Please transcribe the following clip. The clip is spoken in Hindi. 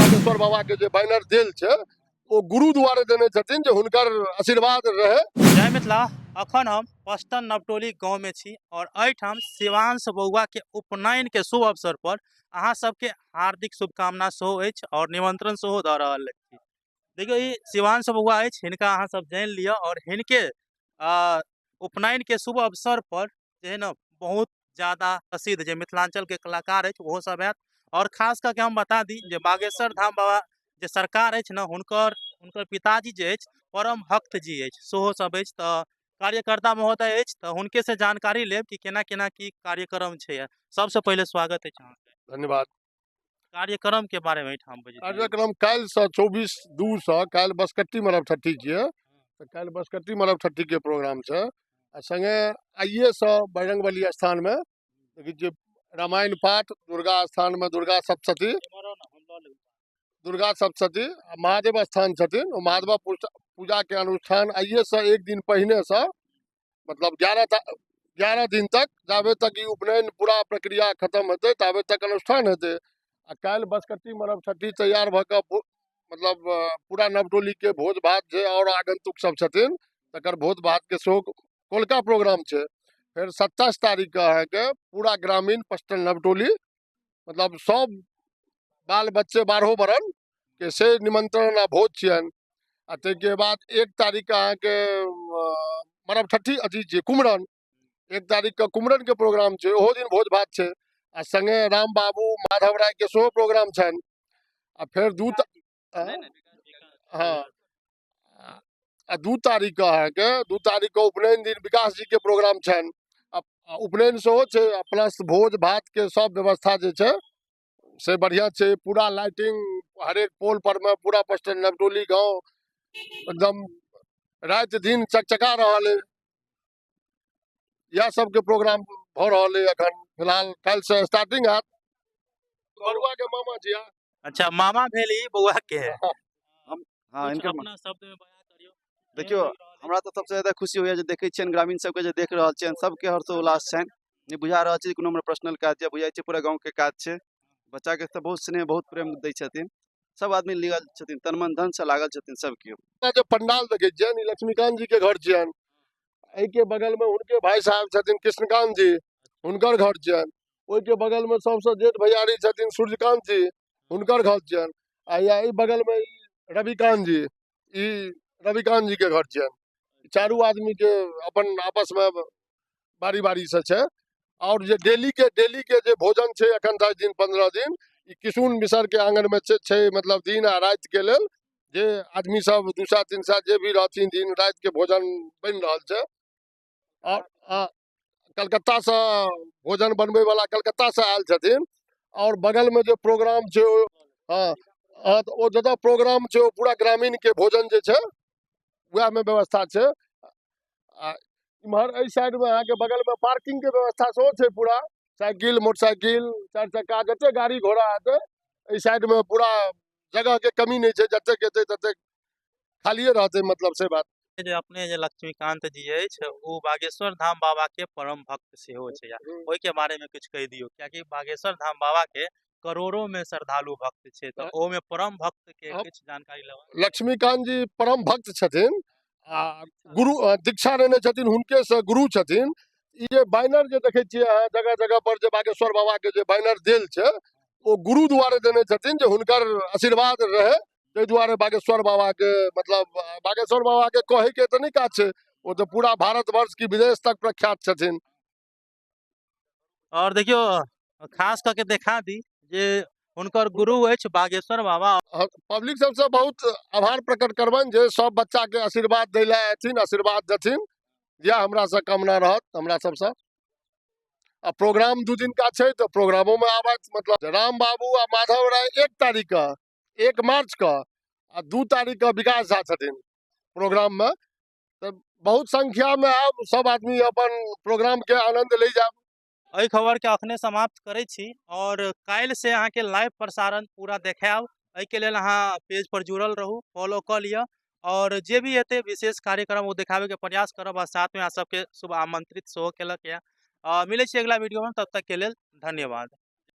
बागेश्वर बाबा के जे बैनर देल छै ओ गुरु द्वारे देने छथिन जे हुनकर आशीर्वाद रहे। जय मिथिला। अखन हम पश्चिम नवटोली गाँव में छी और एठाम शिवांश बउआ के उपनयन के शुभ अवसर पर अहाँ सबके हार्दिक शुभकामना सेहो अछि और निमंत्रण सेहो दऽ रहल छी। देखियो ई शिवांश बउआ अछि, हिनका अहाँ सब जानि लिअ और हिनके उपनयन के शुभ अवसर पर जे है न बहुत ज्यादा प्रसिद्ध जे मिथिलांचल के कलाकार अछि ओहो सब आयत। और खास करके हम बता दी जे बागेश्वर धाम बाबा जे सरकार अछि न हुनकर पिताजी जे अछि परम भक्त जी अछि, सेहो सब अछि। तऽ कार्यकर्ता महोदय अछि तऽ हुनके से जानकारी लेब कि केना केना की कार्यक्रम छै। सबसे पहले स्वागत अछि अहाँके। धन्यवाद। कार्यक्रम के बारे में हम बुझिए कार्यक्रम काल्हि से 24/2 से काल्हि बसकट्टी मरब ठट्ठी छियै, तऽ काल्हि बसकट्टी मरब ठट्ठी के प्रोग्राम छै। आ संगे आइए से बजरंगबली स्थान में देखिए जे रामायण पाठ, दुर्गा स्थान में दुर्गा सप्तशती, महादेव स्थान छथिन। महादेव पूजा के अनुष्ठान आइए से एक दिन पहले से मतलब 11 दिन तक, जाबे तक ई उपनयन पूरा प्रक्रिया खत्म हेतै ताबे तक अनुष्ठान हेतै। आ काल्हि बसकट्टी मरब ठट्ठी तैयार भऽ कऽ मतलब पूरा नवटोली के भोज भात छै और आगंतुक सब छथिन तकर भोज भात के सेहो कोलका प्रोग्राम छै। फिर 27 तारीख के अहाँके पूरा ग्रामीण पश्चिम नवटोली मतलब सब बाल बच्चे 12 बरन के से निमंत्रण आ भोज छियनि। आ ताहिके बाद 1 तारीख के अहाँके मरब ठट्ठी अथी छै कुमरन, 1 तारीख के कुमरन के प्रोग्राम छै, ओहो दिन भोज भात छै। आ संगे राम बाबू माधव राय के सेहो प्रोग्राम छनि। आ फिर हाँ आ 2 तारीख के अहाँके 2 तारीख के उपनयन दिन विकास जी के प्रोग्राम छनि। उपनयन सेहो छै प्लस भोज भात के सब व्यवस्था जे छै से बढ़िया छै। पूरा लाइटिंग हरेक पोल पर में पूरा पश्चिम नवटोली गांव एकदम रात दिन चकचका रहल है। यह सब के प्रोग्राम भ रहल है अखन फिलहाल। काल्हि से स्टार्टिंग हैत। बरुआ के मामा जी आ अच्छा मामा भेल ई बउआ के है। हम हाँ इनकर अपना शब्द में बयां करियो। देखियो हमरा तो सबसे ज्यादा खुशी होइए जे देखै छियनि ग्रामीण सबके जे देख रहल छियनि सबके हर्षोल्लास छनि। नहि बुझा रहल छै कोनो हमर पर्सनल काज छै, बुझाइ छै पूरा गाँव के काज छै। बच्चा के तऽ बहुत स्नेह बहुत प्रेम दै छथिन, सब आदमी लागल छथिन, तन मन धन से लागल छथिन सब केओ। जो पंडाल देखे छियनि लक्ष्मीकांत जी के घर छियनि, एहि के बगल में उनके भाई साहब छथिन कृष्णकांत जी, हुनकर घर छियनि। ओहि के बगल में सबसे जेठ भैयारी छथिन सूर्यकांत जी, हुनकर घर छियनि। आ या ई बगल में रविकांत जी, ई रविकांत जी के घर छियनि। चारू आदमी के अपन आपस में बारी बारी से छै। और जे डेली के जे भोजन छै अखन 10 दिन 15 दिन ई किशुन मिसर के आंगन में छै मतलब दिन आ रात के लेल जे आदमी सब 200-300 जे भी रहथिन दिन रात के भोजन बन रहल छै। और कलकत्ता से भोजन बनबे वाला कलकत्ता से आयल छथिन। और बगल में जो प्रोग्राम छै हाँ तो ओ जतऽ प्रोग्राम छै ओ पूरा ग्रामीण के भोजन जे छै वएह में व्यवस्था छै। आ इम्हर एहि साइड में अहाँके बगल में पार्किंग के व्यवस्था सेहो छै पूरा, साइकिल मोटरसाइकिल 4 चक्का जते गाड़ी घोड़ा हेतै एहि साइड में पूरा जगह के कमी नहीं छै, जतेक हेतै ततेक खालिए रहतै मतलब से बात। जे अपने जे लक्ष्मीकांत जी अछि ओ बागेश्वर धाम बाबा के परम भक्त सेहो छै। ओहि के बारे में कुछ कह दियो कियाकि बागेश्वर धाम बाबा के करोड़ों में श्रद्धालु भक्त छै, तो ओ में परम भक्त के कुछ जानकारी लेवा। लक्ष्मीकांत जी परम भक्त छथिन आ गुरु दीक्षा लेने छथिन, हुनके से गुरु छथिन। ई जे बैनर जे देखे छियै अहाँ जगह जगह पर जे बागेश्वर बाबा के जे बैनर देल छै ओ गुरु द्वारे देने छथिन जे हुनकर आशीर्वाद रहे। ताहि दुआरे बागेश्वर बाबा के मतलब बागेश्वर बाबा के कहे के तो नहीं काज छै, वो तो पूरा भारतवर्ष की विदेश तक प्रख्यात छथिन। और देखियो खास करके देखा दी जे हुनकर गुरु अछि बागेश्वर बाबा। पब्लिक सबसे बहुत आभार प्रकट करबनि जे सब बच्चा के आशीर्वाद दै ले एथिन, आशीर्वाद देथिन, यह हमरा से कामना रहत हमरा सबसे। आ प्रोग्राम 2 दिन का छै तो प्रोग्रामों में आबत मतलब राम बाबू आ माधव राय 1 तारीख का 1 मार्च का आ 2 तारीख का विकास झा छथिन प्रोग्राम में। तो बहुत संख्या में आब सब आदमी अपन प्रोग्राम के आनंद ले जाब। एहि खबर के अखने समाप्त करे छी और काल्हि से अहाँ के लाइव प्रसारण पूरा देखायब। एहि के लेल अहाँ पेज पर जुड़ल रहू, फॉलो कर लिया और जे भी हेतै विशेष कार्यक्रम वो देखाबे के प्रयास करब। आ साथ में अहाँ सबके शुभ आमंत्रित सेहो केलक। मिले छी अगला वीडियो में, तब तक के लेल धन्यवाद।